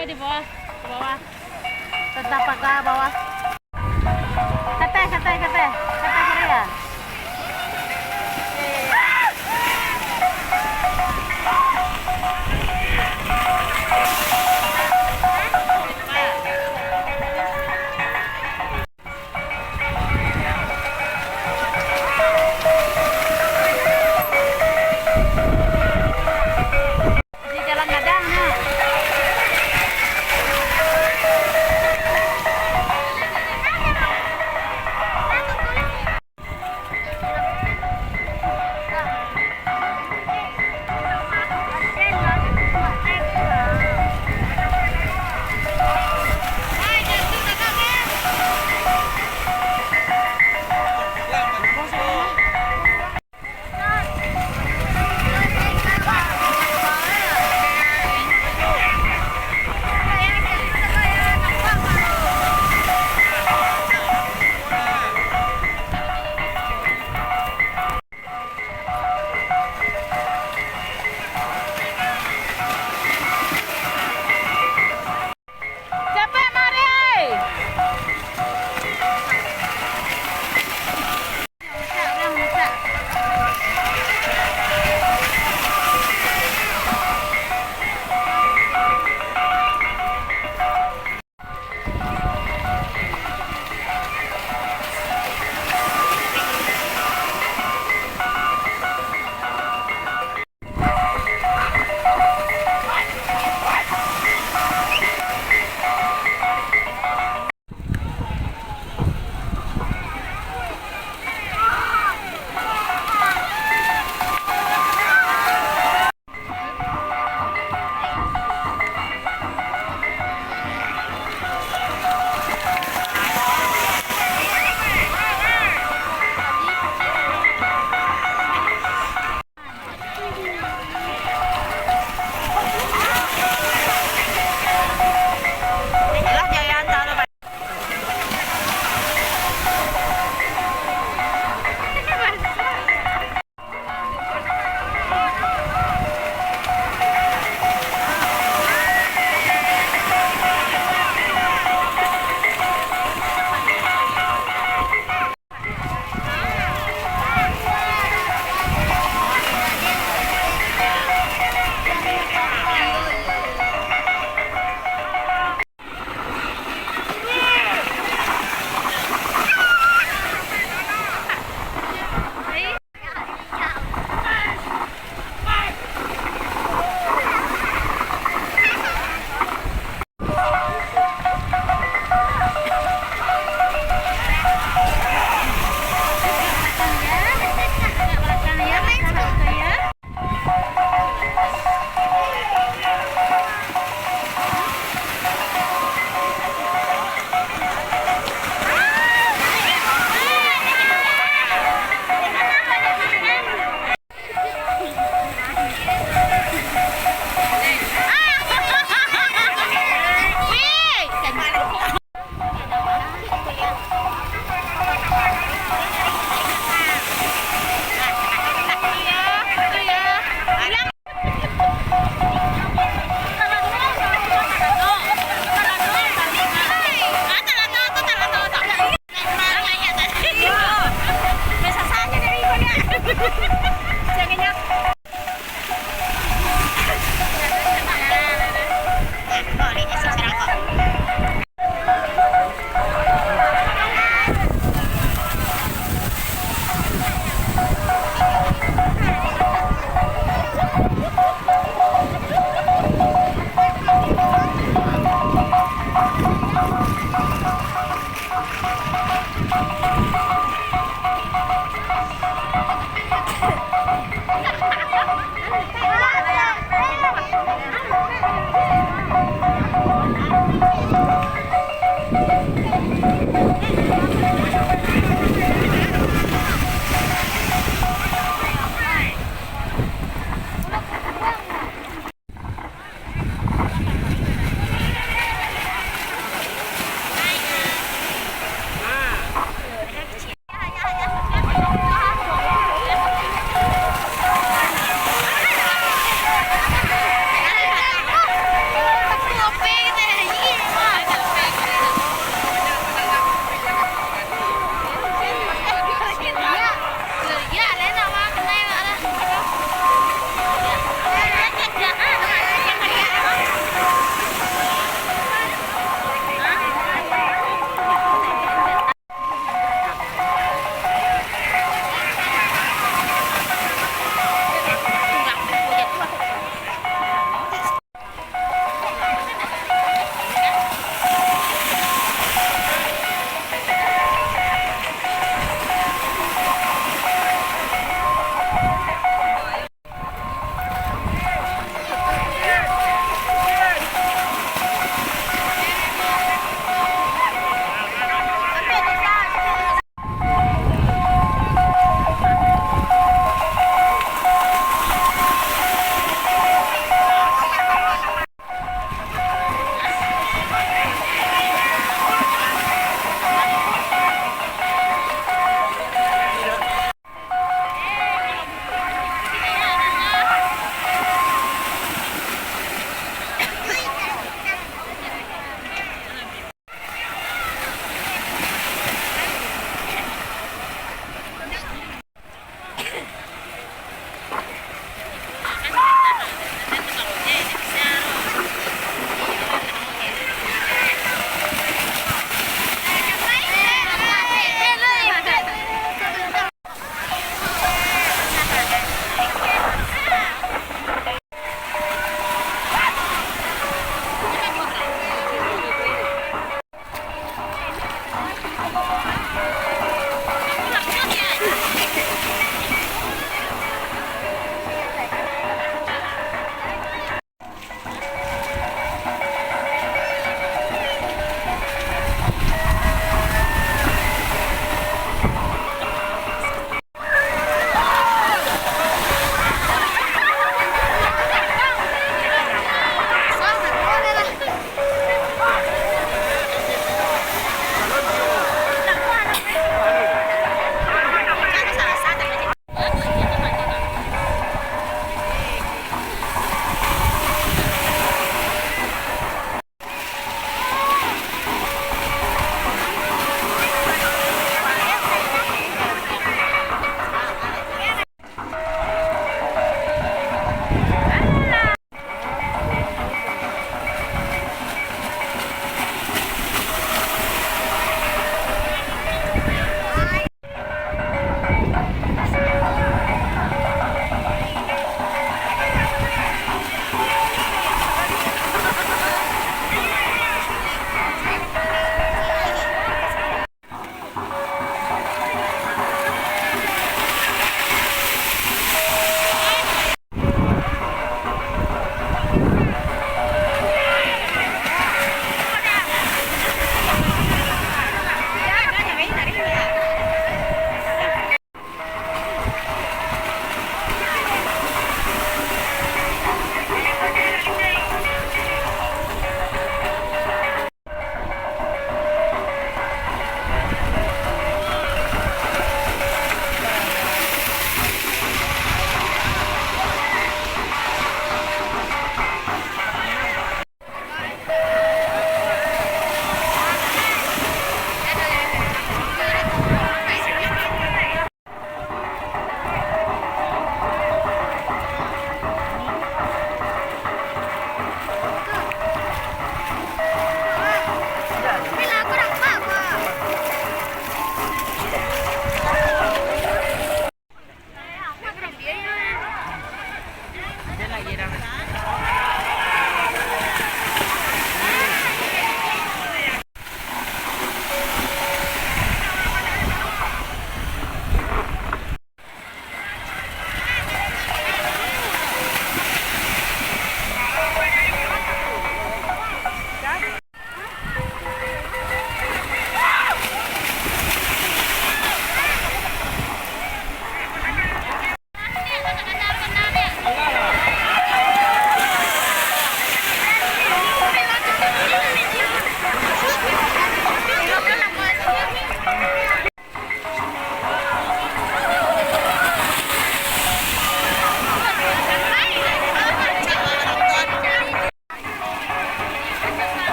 Kau di bawah, ke bawah. Tetap ke bawah. Kate Korea.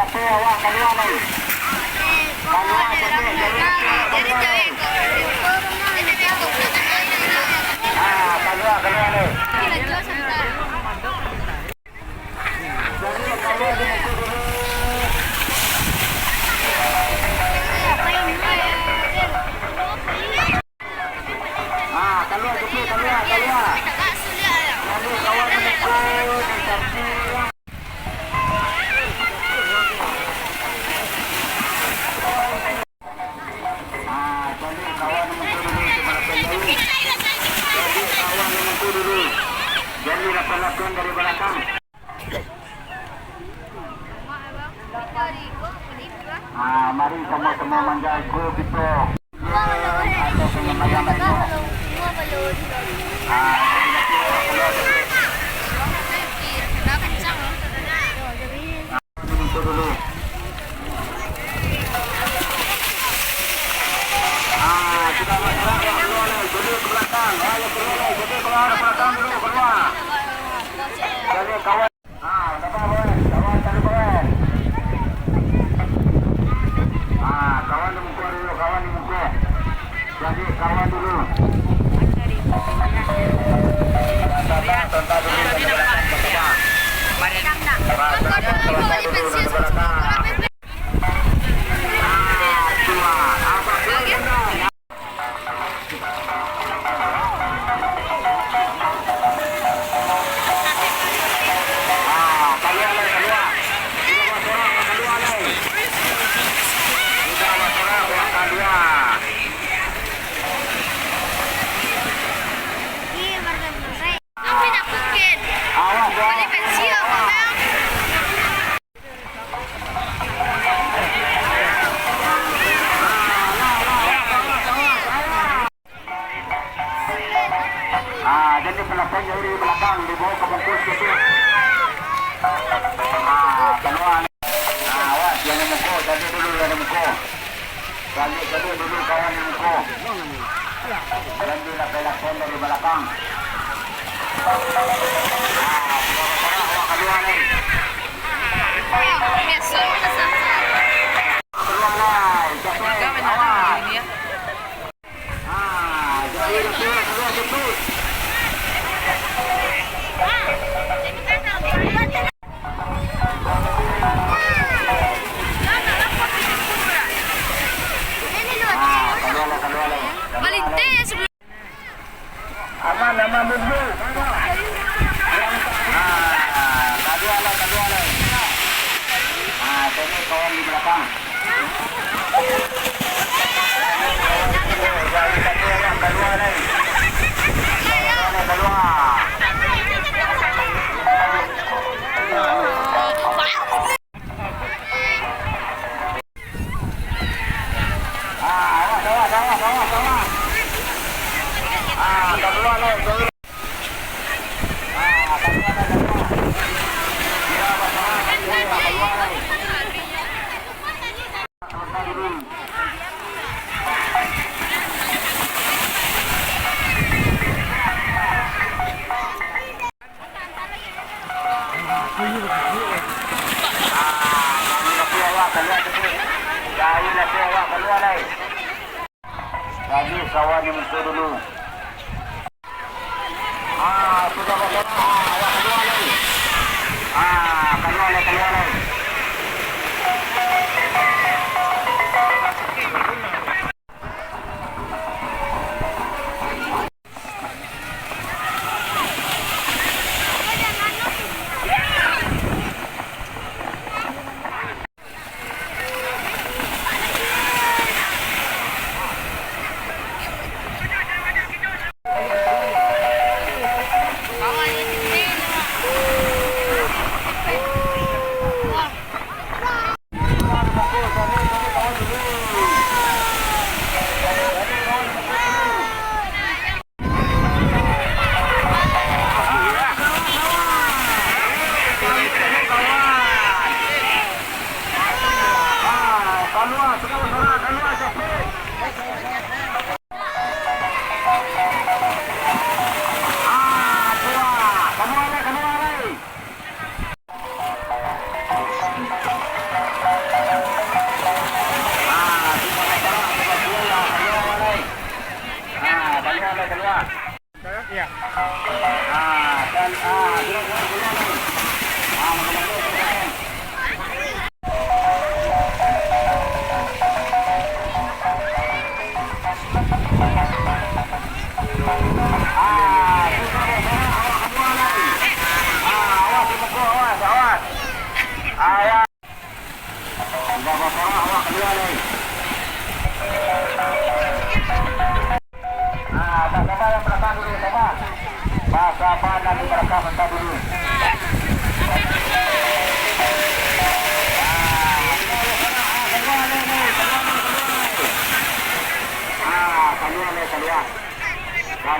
satu awak kedua nih. Kedua kedua nih. Jadi lakukan dari belakang. Mari sama-sama menjaga gitu. Atau penyemayan itu. Dulu. Sudah masuk dulu ke belakang. Ayo keluar, jadi keluar belakang dulu keluar. Jadi kawan. Kawan tadi kawan. Kawan di muka dulu, kawan di muka. Jadi kawan dulu. Tonton dulu di belakang. Jadi pelakon dari belakang dibawa ke bungkus gitu. Keluar. Awas jangan muka, tadi dulu ada muka. Tadi dulu kawan di muka. Jadi pelakon dari belakang. Keluar nih. Aman bumbu. Kedua lah. Ini kawan di belakang. Kedua nih. Kedua. Jadi kawan yang muncul dulu. Sudah betul. Keluar lagi. Keluar lagi. Kawan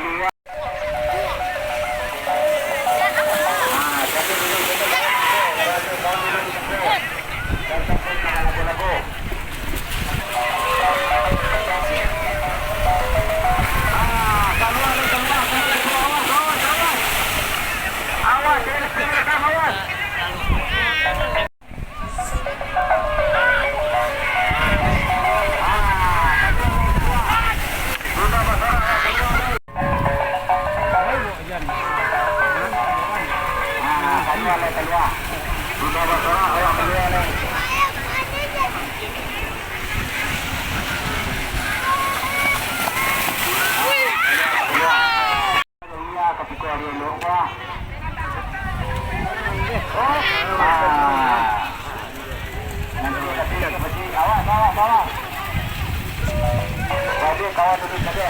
dua. Satu dulu. Kawan dulu di sebelah. Dan sampai ke lagu-lagu. Awas, awas. Keluar. Sudah bersorak awak keluar ni. Awas. Jadi kawan duduk saja.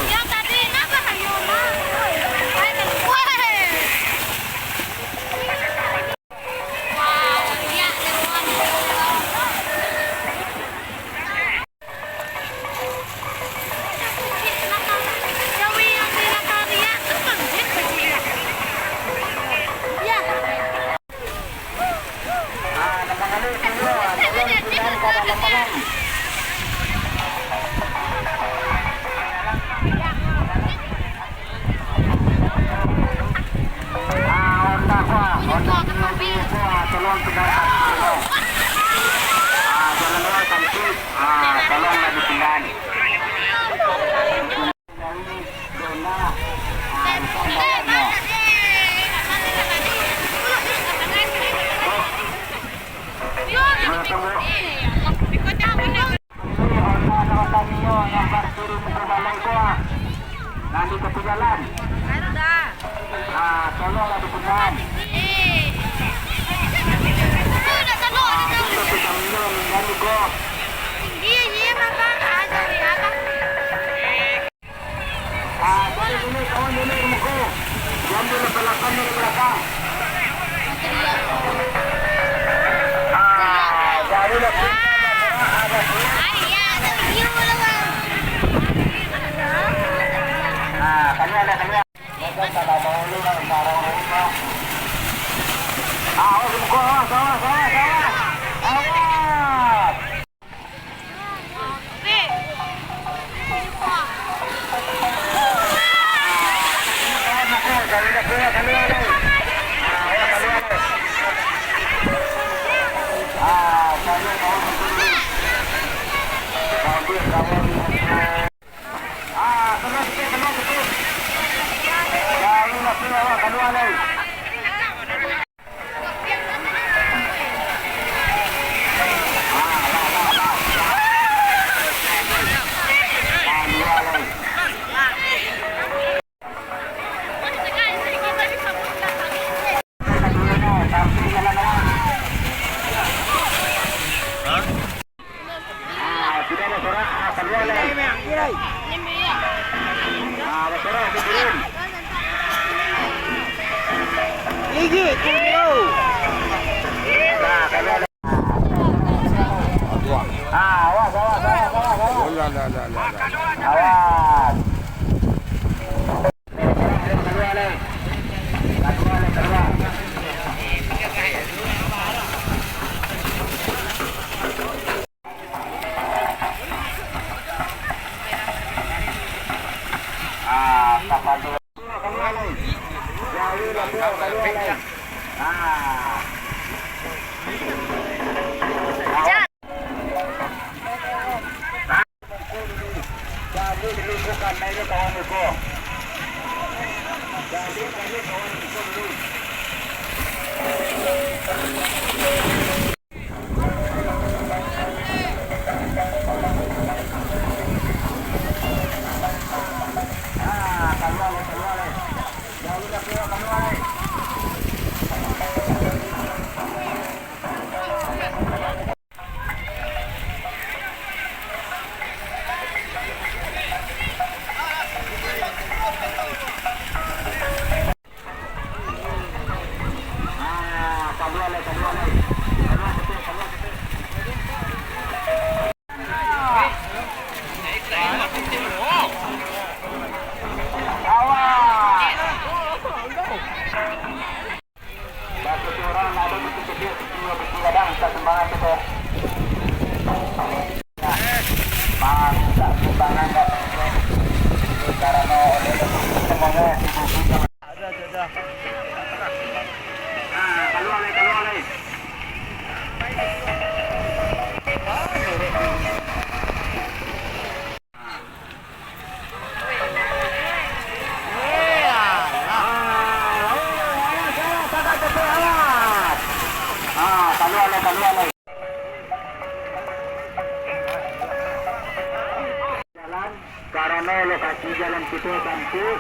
Yang tadi kenapa kayu mah? Wah, ya tolong lagi pindahan. Nanti ke jalan. Tolonglah di pindahan. Kedua lagi. karena oleh semuanya sibuk. Ada. Keluar lagi. Keluar lagi. Jalan karena lokasi jalan kita cantik.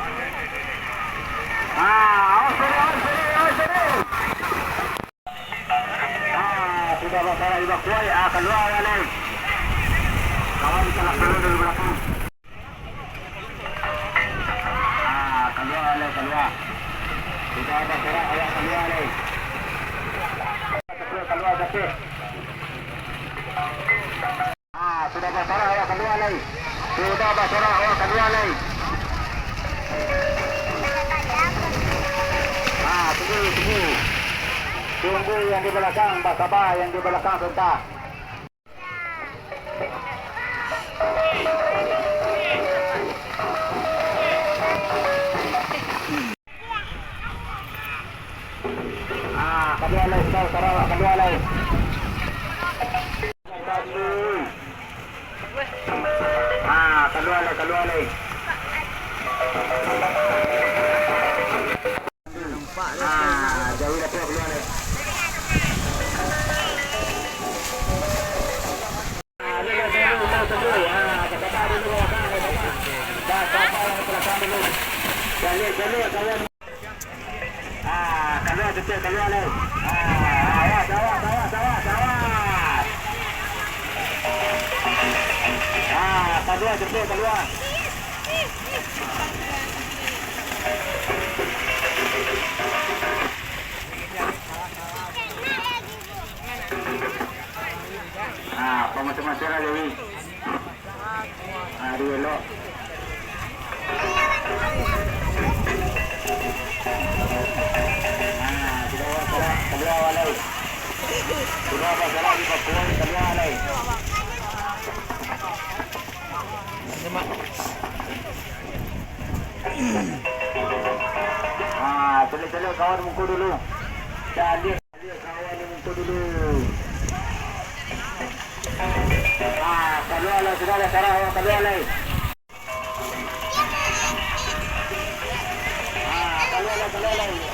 Sudah masalah evakuasi. Keluar lagi. Kawan bisa laksanakan dari belakang. Keluar. Sudah masalah awak keluar lagi. Keluar sakit. Sudah masalah awak keluar lagi. Tunggu yang di belakang, Pak Sabah yang di belakang sebentar. Kedua lagi, Sarawak kedua lagi. Kedua lagi. Jauh dah keluar lagi. Keluar lagi. Keluar. Macam-macam ada ni. Dia elok. Keluar walai. Sudah masalah di Papua, keluar walai. Celik-celik kawan muka dulu. Celik kawan muka dulu. Keluar lah, sudah lah Sarawak, keluar lah.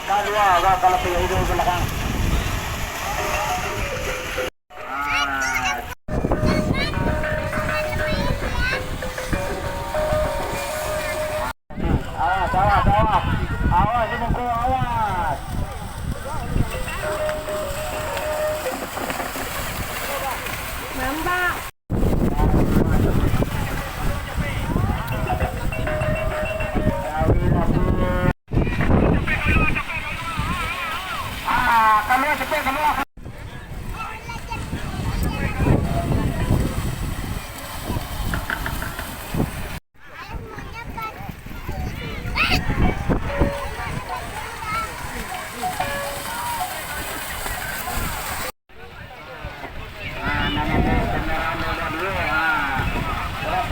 Keluar, kalau pergi hidung belakang. Awas, muka awas. Mamba. Keluar.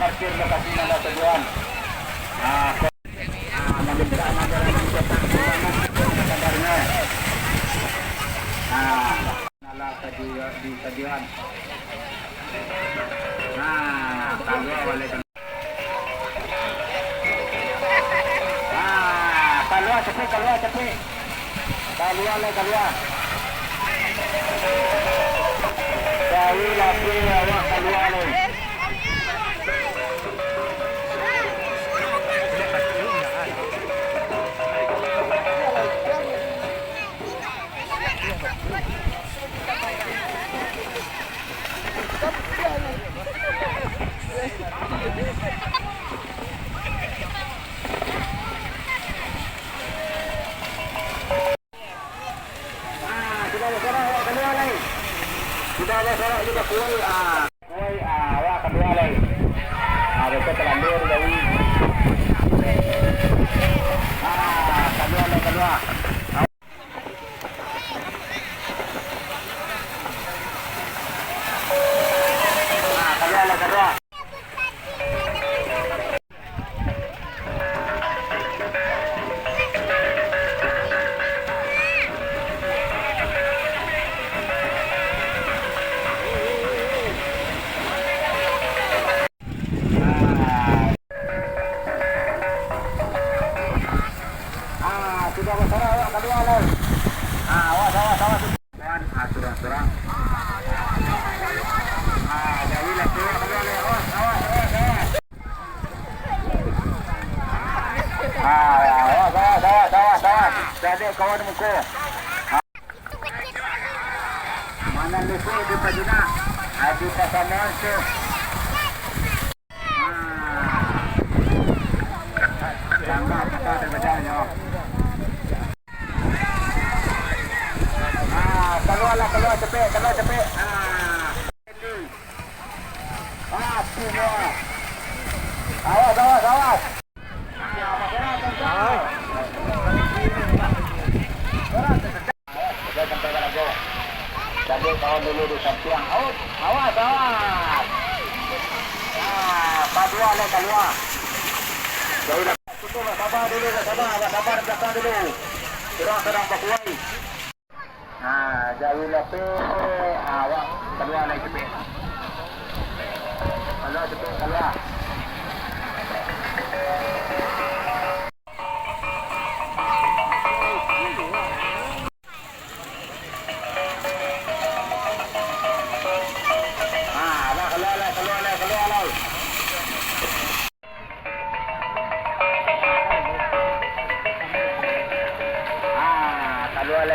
Parkir lokasi mana tujuan. Meminta anggaran mencetak kabarnya. Nala di stadion. Keluar oleh. Keluar cepat. Keluar. Jauh lagi awak keluar ni. Sudah ada sorak juga kuih. Awak kedua lagi. Mereka terlanjur dari. Kedua. Kedua. Kurang. Jauhilah keluar. Awas. Jadi kawan muka. Mana lupa di pajina? Adi pasaman tu. Tambah kita terbejanya. Keluar cepet. Semua. Awas. Jadi kawan dulu di samping. Awas. Padua keluar. Jauh tutup, sabar belakang dulu. Sedang bakuai. Jauhilah tu. Awak keluar lagi cepet. Kalau cepet keluar.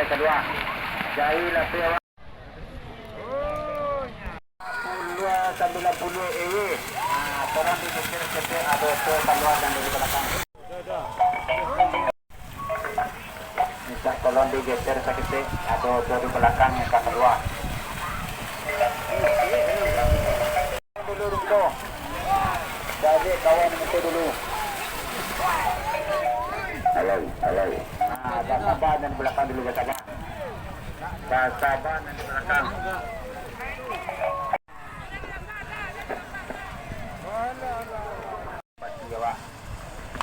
Kedua. Jauhilah tu awak. 90 EW. Orang di kecil ada keluar dan di belakang. Minta tolong digeser sakit ada di belakang yang tak keluar. Dulu. Jadi kawan muka dulu. Halo. Sabar dan di belakang dulu sabar. Sabar dan di belakang.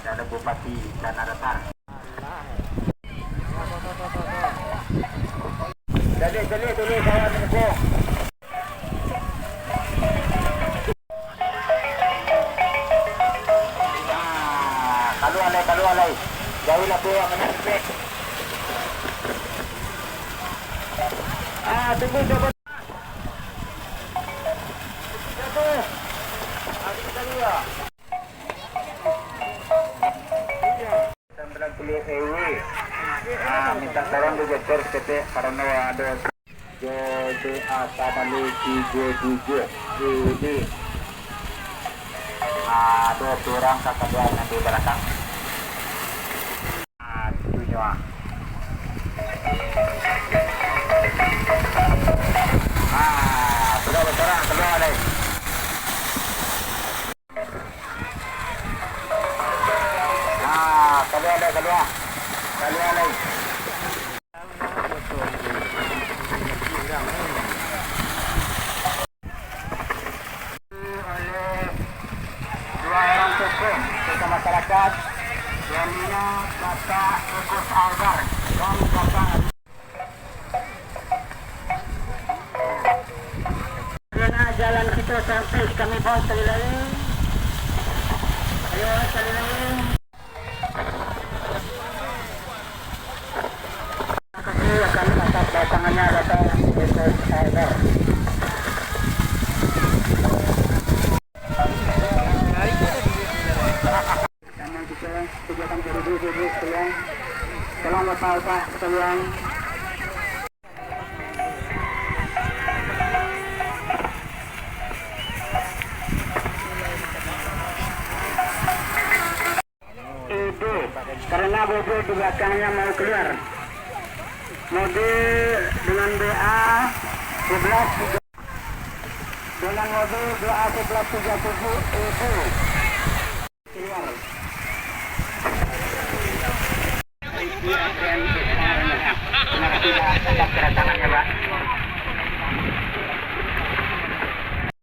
Ada bupati dan ada tar. Jadi dulu kawan muka. Kalau alai. Jauhilah tu awak kena spek. Tunggu coba. Minta tolong digeser PT karena ada jadi asabali 37 ini ada orang kakak dua nanti belakang tujuh sudah berserang keluar lagi keluar lagi kita masyarakat yang mina kata Agus Algar dan kata karena jalan kita sampai kami bawa sekali lagi ayo sekali lagi kasih akan atas datangannya kata Agus Algar. Kegiatan berdiri sekalian, tolong bapak sekalian. Itu karena bobo di belakangnya mau keluar. Mode dengan BA 11 dengan mode BA 1137 itu keluar.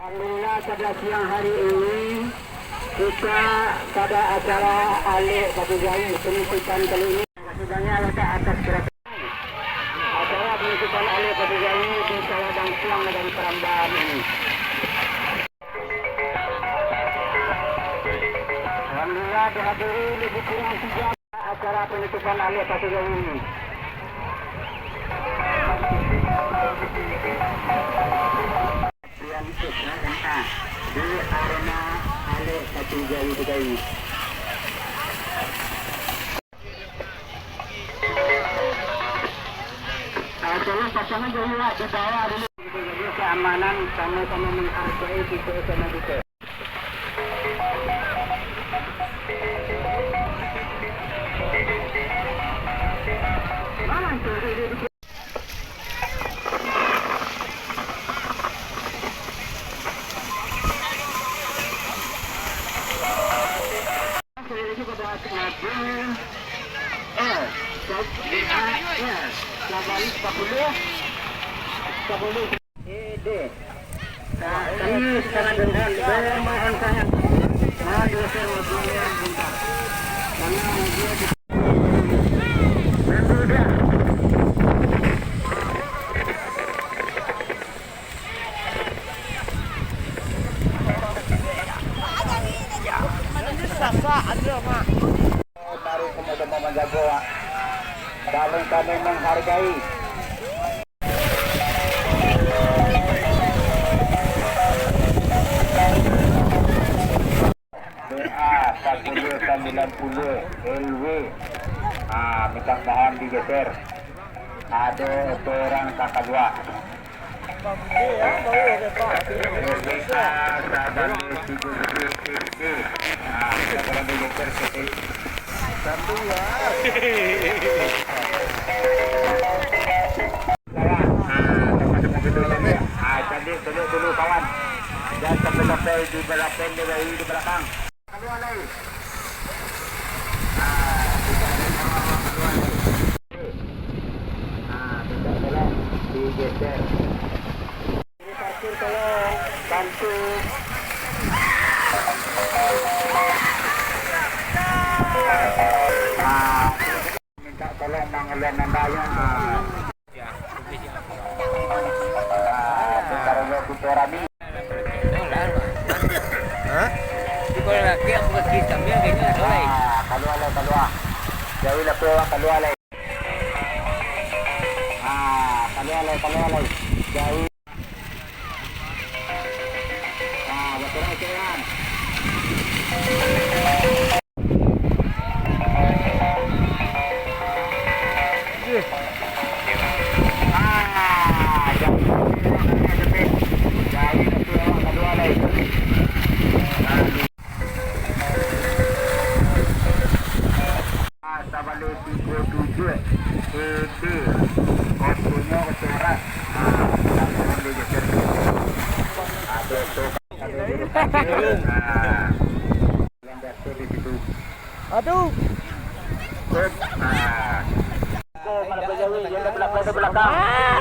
Alhamdulillah pada siang hari ini kita pada acara Alek Batu Jaya penutupan kali ini sudahnya letak atas kereta. Acara penutupan Alek Batu Jaya di Sawadang Siang dan Perambahan ini. Alhamdulillah dihadiri lebih kurang 3 acara penutupan Alek Batu Jaya ini. Yang itu di arena Ale Katijawi Budaya. Tolong pasangan jauh di bawah dulu. Jadi keamanan sama-sama menghargai kita sama kita. Kami sangat dengan bermohon sangat mohon dosen waktunya bentar karena dia bermudah. Baru kemudian menjaga dalam kami menghargai. BA 1090 LW minta bahan digeser, ada orang kakak dua LWA 1090 kita boleh digeser ke satu ya termasuk mobil dulu jadi dulu kawan jangan sampai di belakang di belakang. Kedua lagi. Tidak tolong digeser. Ini parkir tolong bantu. Minta tolong mengeluarkan nandanya. Taruhnya kita rami. Kalua. Jauh lah pewa kalua lagi. Kalua lagi. Jauh. Betul-betul. Aduh.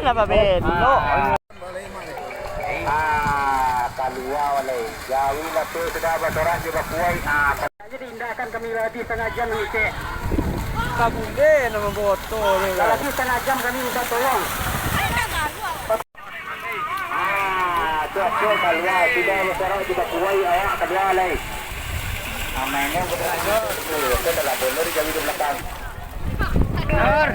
Apa belo? Kalua walai. Jauh lah tu sudah bersorak juga kuai. Jadi indahkan kami lagi setengah jam ni cek. Kabunde nama botol ni. Lagi setengah jam kami minta tolong. Tuh kalua sudah bersorak juga kuai awak kalua walai. Mainnya betul-betul. Kita telah benar jadi di belakang. Benar.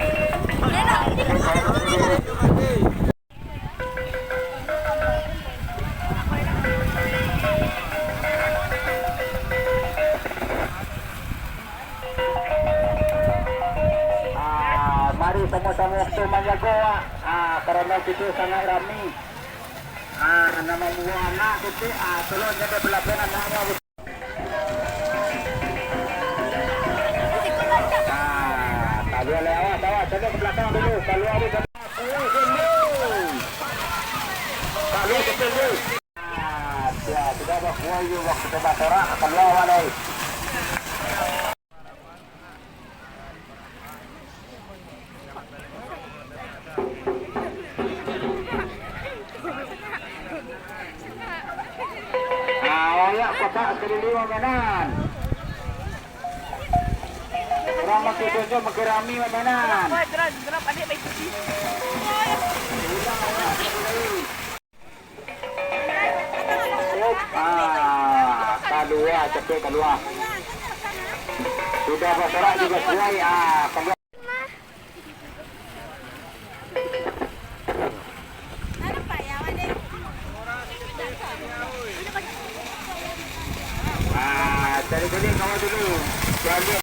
Mari sama-sama waktu menjaga. Karena kita sangat ramai. Nama buah anak kita. Tolong jaga belakang anaknya. Kalau lewat, jaga ke belakang dulu. Kalau ada kalau kecil dulu. Sudah berkuai waktu terbakaran. Kalau awal lagi. Awak kotak sekali mainan. Orang masih tunjuk mengerami mainan. Drop adik baik sih. Kalua, cepet kalua. Sudah bersorak juga kuai. Kalua. dari sini kawan dulu. Jadi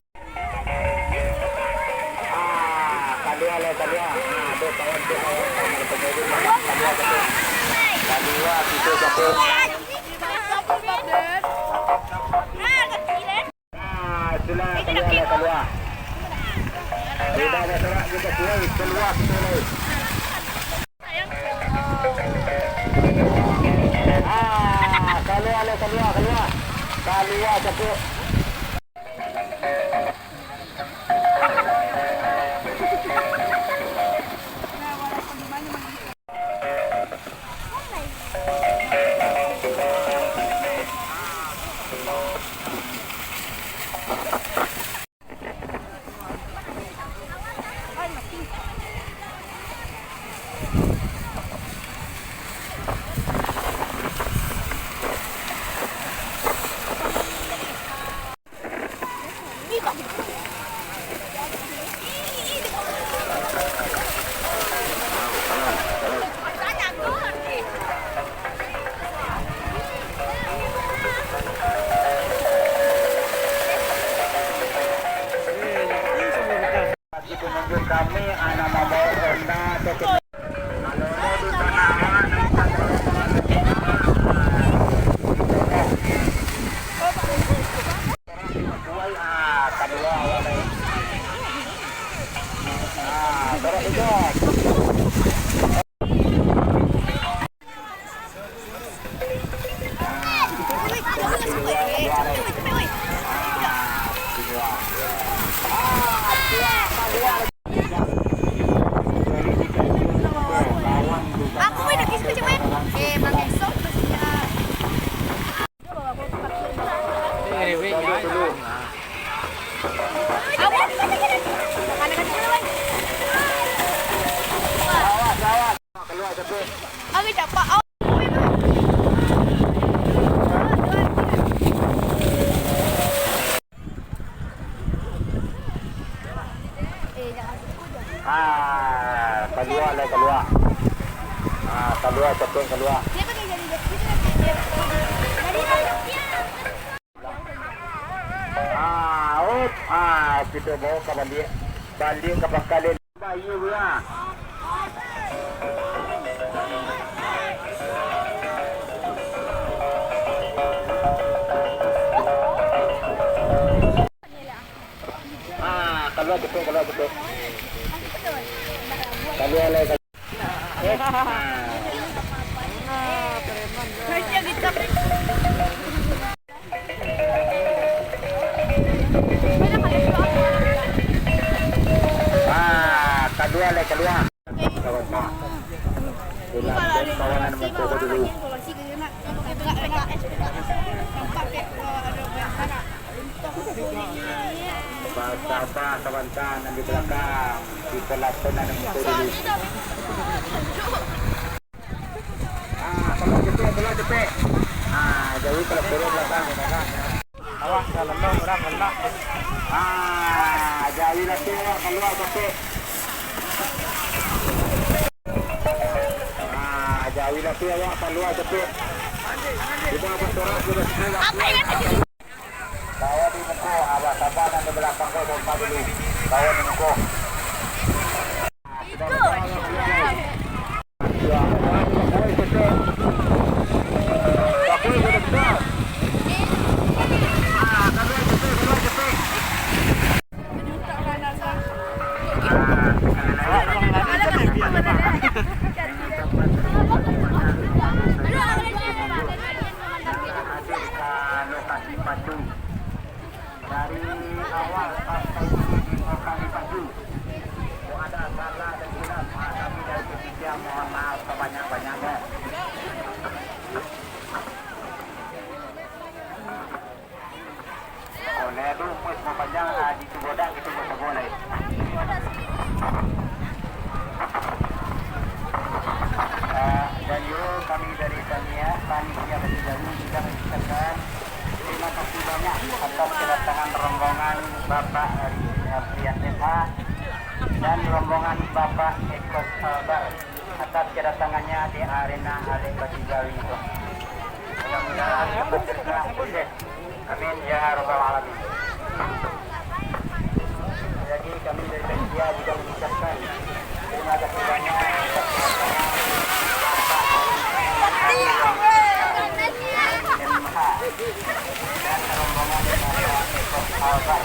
Kalia. Ada kawan tu kawan sama penyedia. Kalia satu. Kalia itu satu. Itulah Kalia. Tidak ada serak juga keluar terus. Kalia satu. Pengunjung kami anak membawa Honda atau Kami dapat. keluar. Keluar cepet keluar. Kita bawa ke balik ke pangkalan bayi ya. Keluar cepet. Keluar lagi. Keluar. Kawanan mencoba dulu. Bapak kawan-kawan di belakang kita laksanakan mencoba dulu. Keluar cepet. Jauh kalau turun belakang. Awas kalau orang kena. Jauh lagi keluar cepet. Jauh lagi awak keluar cepet. Kita bersorak sudah selesai. Bawa di muka, awak sabar dan di belakang kau pompa dulu. Bawa di muka. Lokasi Pacu dari awal sampai lokasi Pacu. Kalau ada salah dan silap, kami dari panitia mohon maaf sebanyak-banyaknya. Boleh tu, pun semua panjang di Tugodang itu boleh. Dan kami dari panitia berjauh juga mengucapkan terima kasih banyak atas kedatangan rombongan Bapak Rian SH dan rombongan Bapak Eko Sabar atas kedatangannya di arena Ale Batigawi itu. Mudah-mudahan berkah sukses Amin ya rabbal alamin. Jadi kami dari panitia juga mengucapkan terima kasih banyak atas dan rombongan sahabat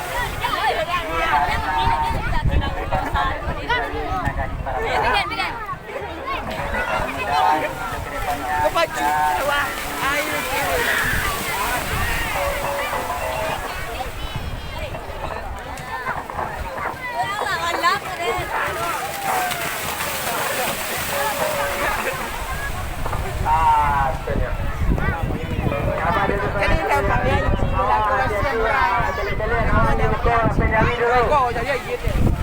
Kok jadi gitu ya?